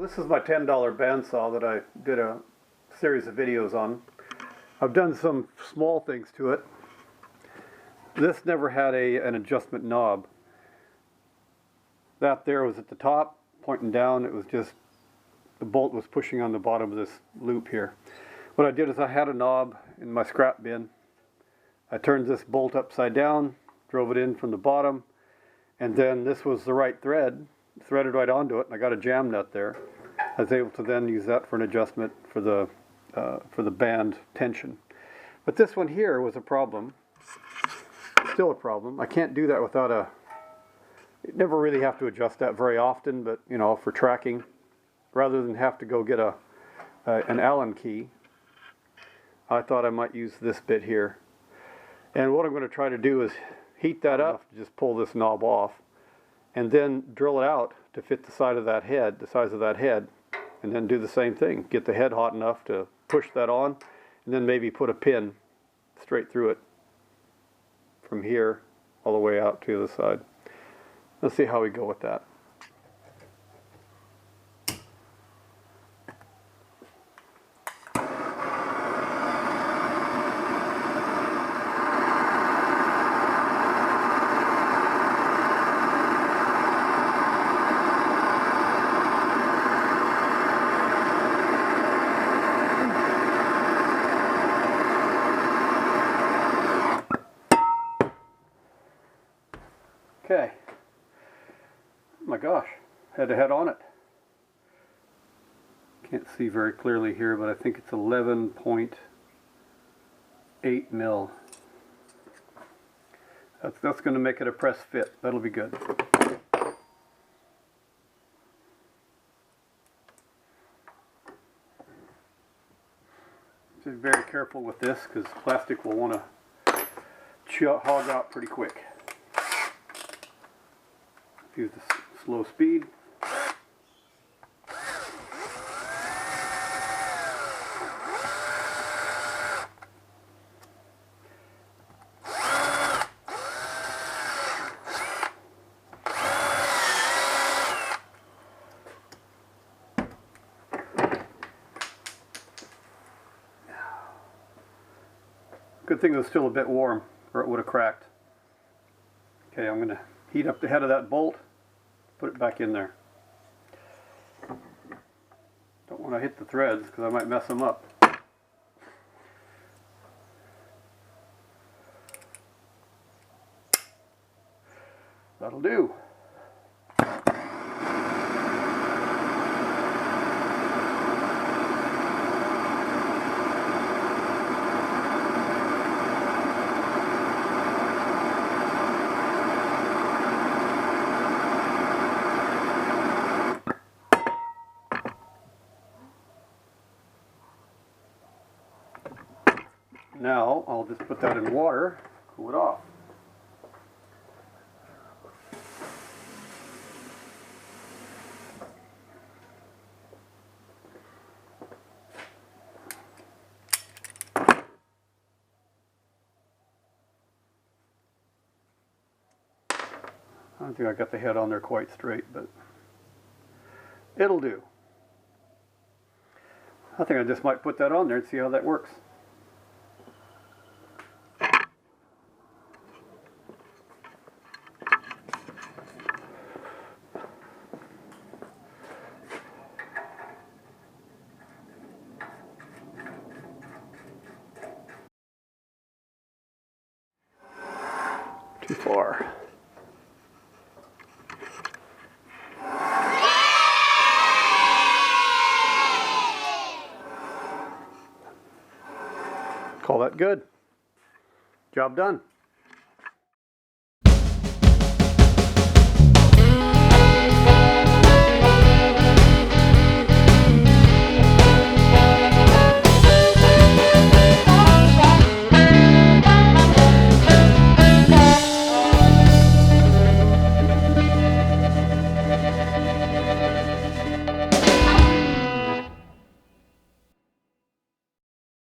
This is my $10 bandsaw that I did a series of videos on. I've done some small things to it. This never had an adjustment knob. That there was at the top, pointing down. It was just, the bolt was pushing on the bottom of this loop here. What I did is I had a knob in my scrap bin. I turned this bolt upside down, drove it in from the bottom, and then this was the right thread, threaded right onto it, and I got a jam nut there. I was able to then use that for an adjustment for the band tension. But this one here was a problem. Still a problem. I can't do that without a... You never really have to adjust that very often, but you know, for tracking, rather than have to go get an Allen key, I thought I might use this bit here. And what I'm going to try to do is heat that up, just pull this knob off, and then drill it out to fit the side of that head, the size of that head, and then do the same thing. Get the head hot enough to push that on, and then maybe put a pin straight through it from here all the way out to the other side. Let's see how we go with that. Okay. Oh my gosh, had a head on it. Can't see very clearly here, but I think it's 11.8 mil. That's going to make it a press fit. That'll be good. So be very careful with this because plastic will want to hog out pretty quick. Use the slow speed. Good thing it was still a bit warm, or it would have cracked. Okay, I'm going to heat up the head of that bolt, put it back in there. Don't want to hit the threads because I might mess them up. That'll do. Now I'll just put that in water, cool it off. I don't think I got the head on there quite straight, but it'll do. I think I just might put that on there and see how that works. Too far. Call that good. Job done.